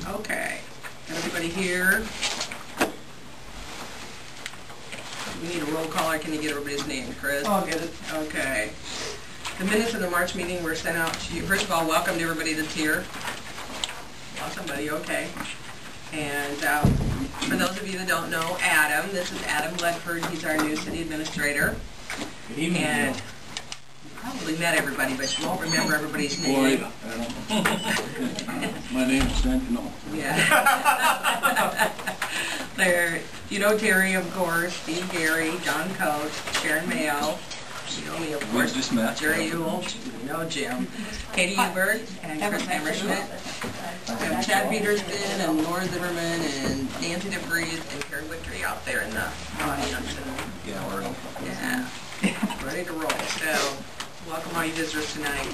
Okay. Everybody here? We need a roll call, or can you get everybody's name, Chris? I'll get it. Okay. The minutes of the March meeting were sent out to you. First of all, welcome to everybody that's here. Awesome, buddy. Okay. And for those of you that don't know, Adam, this is Adam Ledford. He's our new city administrator. Good evening. And you probably met everybody, but you won't remember everybody's name. Boy, my name's Sentinel. Yeah. There, you know Terry, of course, Steve Gary, John Coates, Sharon Mayo, you know me, of course, just met. Jerry Ewell, you know Jim, Katie Hubert, and Chris Hammerschmidt, and Chad Peterston, and Laura Zimmerman, and Nancy DeVries, and Karen Wickery out there in the audience. Yeah, we're Ready to roll. So, welcome all you visitors tonight.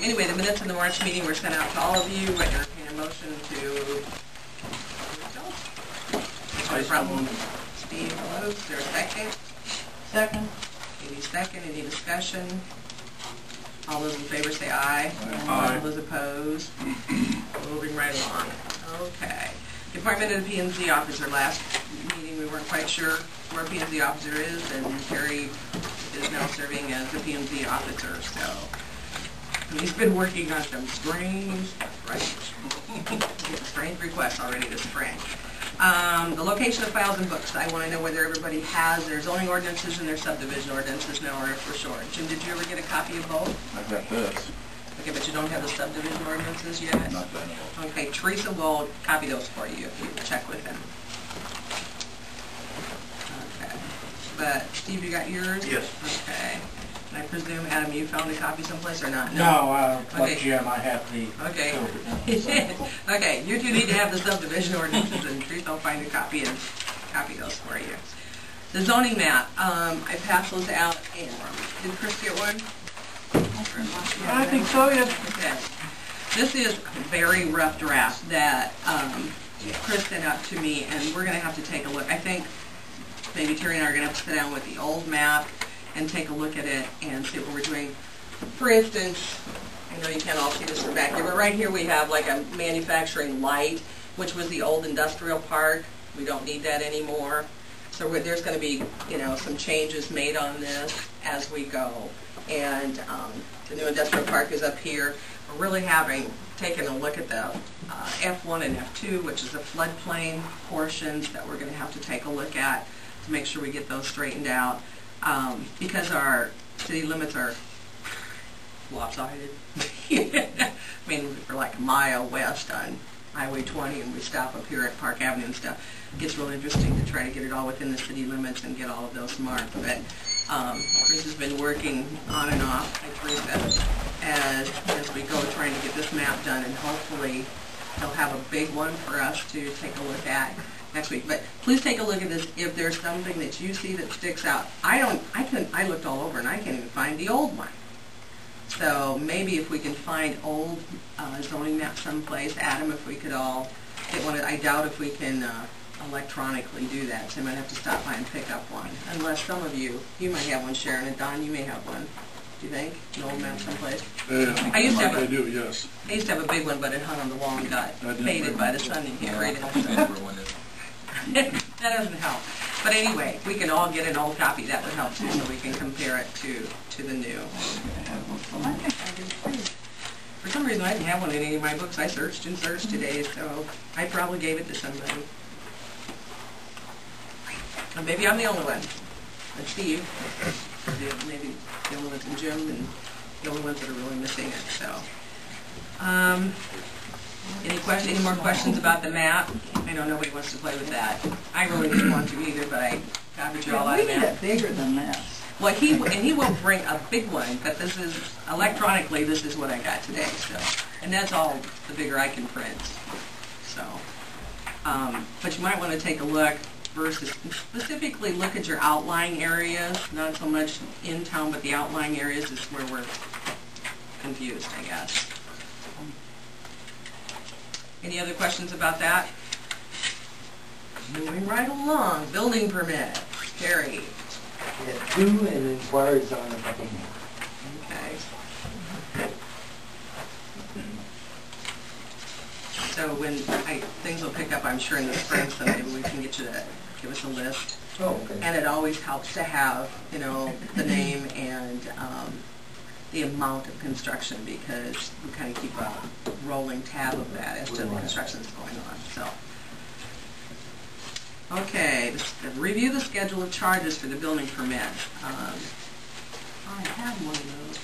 Anyway, the minutes of the March meeting were sent out to all of you. I entertain a motion to... No problem. Steve, hello. Is there a second? Second. Any second? Any discussion? All those in favor say aye. Aye. All those opposed? Moving right along. Okay. Appointment of the P&Z officer. Last meeting we weren't quite sure where P&Z officer is, and Terry is now serving as the P&Z officer. So he's been working on some strange requests already this spring. The location of files and books. I want to know whether everybody has their zoning ordinances and their subdivision ordinances now, or if we're short. Jim, did you ever get a copy of both? I've got this. Okay, but you don't have the subdivision ordinances yet? Not that I know of. Okay, Teresa will copy those for you if you check with him. Okay. But, Steve, you got yours? Yes. Okay. And I presume, Adam, you found a copy someplace or not? No, like Okay. Jim, I have the... Okay. Okay, you two need to have the subdivision ordinances, and Teresa will find a copy and copy those for you. The zoning map, I passed those out, and did Chris get one? I think so, yes. Okay. This is a very rough draft that Chris sent out to me, and we're going to have to take a look. I think maybe Terry and I are going to have to sit down with the old map and take a look at it and see what we're doing. For instance, I know you can't all see this from back here, but right here we have like a manufacturing light, which was the old industrial park. We don't need that anymore. So there's going to be, you know, some changes made on this as we go. And the new industrial park is up here. We're really taken a look at the F1 and F2, which is the floodplain portions that we're going to have to take a look at to make sure we get those straightened out. Because our city limits are lopsided. I mean, we're like a mile west on Highway 20, and we stop up here at Park Avenue and stuff. It gets real interesting to try to get it all within the city limits and get all of those marked. But Chris has been working on and off, like Teresa, as we go trying to get this map done, and hopefully he'll have a big one for us to take a look at next week. But please take a look at this. If there's something that you see that sticks out, I looked all over and I can't even find the old one. So maybe if we can find old zoning maps someplace, Adam, if we could all get one. I doubt if we can electronically do that, so I might have to stop by and pick up one. Unless some of you might have one, Sharon, and Don, you may have one. Do you think? An old map someplace? I used to have I do, yes. I used to have a big one, but it hung on the wall and got faded by the sun and hit right in the That doesn't help. But anyway, we can all get an old copy. That would help too, so we can compare it to the new. For some reason, I didn't have one in any of my books. I searched and searched today, so I probably gave it to somebody. Or maybe I'm the only one. And Steve, maybe the only ones, and Jim, and the only ones that are really missing it. So, any more questions about the map? I know nobody wants to play with that. I really didn't want to either, but I copied you all out of that. We need it bigger than that. Well, he will bring a big one, but this is, electronically, this is what I got today, so, and that's all the bigger I can print, so, but you might want to take a look versus, specifically look at your outlying areas, not so much in town, but the outlying areas is where we're confused, I guess. Any other questions about that? Moving right along, building permit, Terry. Yeah, 2 and inquiries on it. Okay. So So when things will pick up, I'm sure in the spring, so maybe we can get you to give us a list. Oh, okay. And it always helps to have, you know, the name and the amount of construction, because we kind of keep a rolling tab of that as to the construction that's going on. So, okay, review the schedule of charges for the building permit. I have one of those.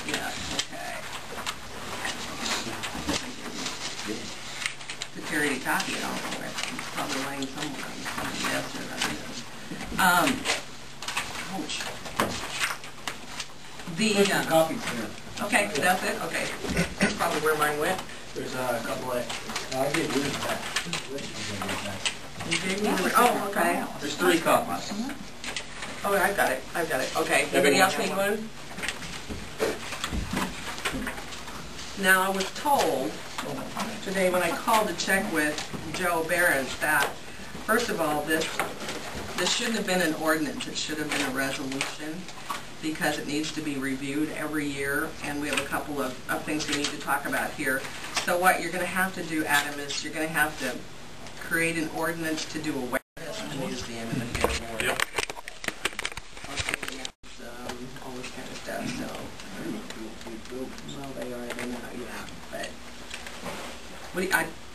Yeah, okay. Security copy, I don't know, it's probably laying somewhere on the desk or that is. Ouch. There's some copies there. Okay, that's it, okay. That's probably where mine went. There's a couple of, I did use that. Which one was that? You gave me the, oh, okay. there's 3 copies. Oh, I've got it, okay. Anybody else need one? Now, I was told today when I called to check with Joe Behrens that, first of all, this shouldn't have been an ordinance, it should have been a resolution, because it needs to be reviewed every year, and we have a couple of things we need to talk about here. So what you're going to have to do, Adam, is you're going to have to create an ordinance to do away with the museum and the theater board. Yep. All this kind of stuff, so. Well, they're not, yeah, but.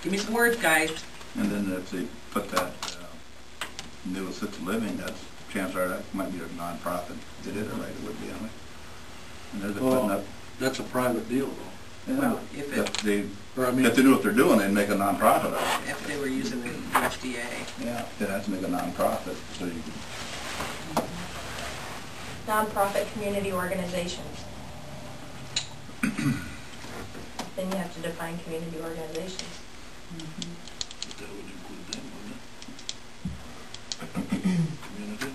Give me some words, guys. And then if they put that new assisted living, that's, chances are that might be a non-profit. If they did it right, it would be, on it. And they're putting up. That's a private deal, though. Yeah, Well, if they do what they're doing, they'd make a non-profit of it. If they were using the USDA. Yeah, they'd have to make a non-profit, so you could. Nonprofit community organizations. Then you have to define community organizations. But that would include them, wouldn't it? Community?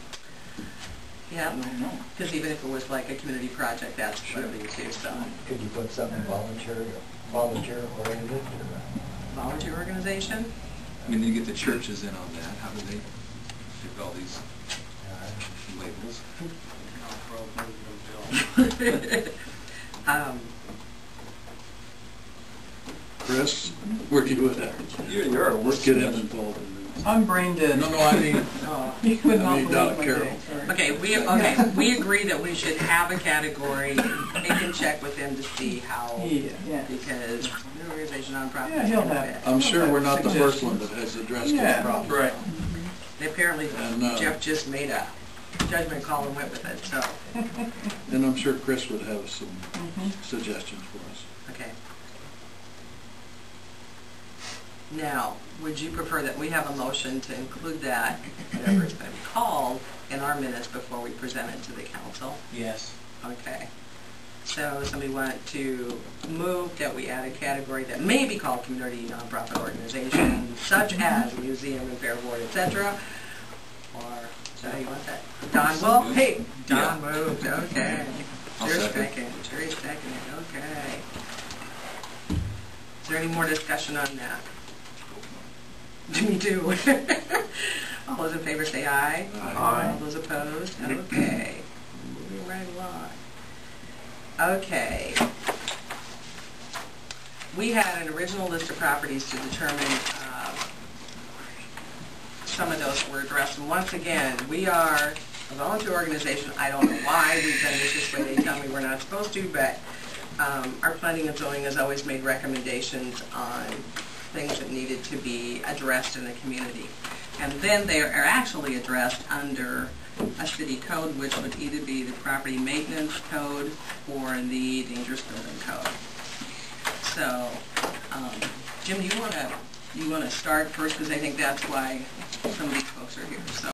Yeah, I don't know. because even if it was like a community project, that's what it would do, so. Could you put something volunteer oriented or? Volunteer organization? I mean, you get the churches in on that, how do they pick all these labels? Chris, where you at? You're a Let's get him involved in this. I'm brain dead. No, I mean, You would not I mean, believe Donna my Carroll. day, sorry. Okay, we agree that we should have a category, and can check with them to see how, Yeah. because the organization, nonprofit. Yeah, he'll have- I'm sure we're not the first one that has addressed this Yeah. problem. Right. Apparently, And, Jeff just made a judgment call and went with it, so, And I'm sure Chris would have some suggestions for us. okay. Now, would you prefer that we have a motion to include that, whatever it's going to be called, in our minutes before we present it to the council? Yes. Okay. So somebody want to move that we add a category that may be called community nonprofit organization, such as museum and fair board, etc. Or, is that how you want that? Don, well, hey, Don moved, okay. I'll Jerry's second. second, Jerry's second, okay. Is there any more discussion on that? Me too. All those in favor say aye. Aye. All those opposed? Okay. Moving right along. Okay. We had an original list of properties to determine some of those were addressed. And once again, we are a volunteer organization. I don't know why we've done this way. They tell me we're not supposed to, but our planning and zoning has always made recommendations on things that needed to be addressed in the community. And then they are actually addressed under a city code, which would either be the property maintenance code or the dangerous building code. So, Jim, do you want to start first, because I think that's why some of these folks are here. So.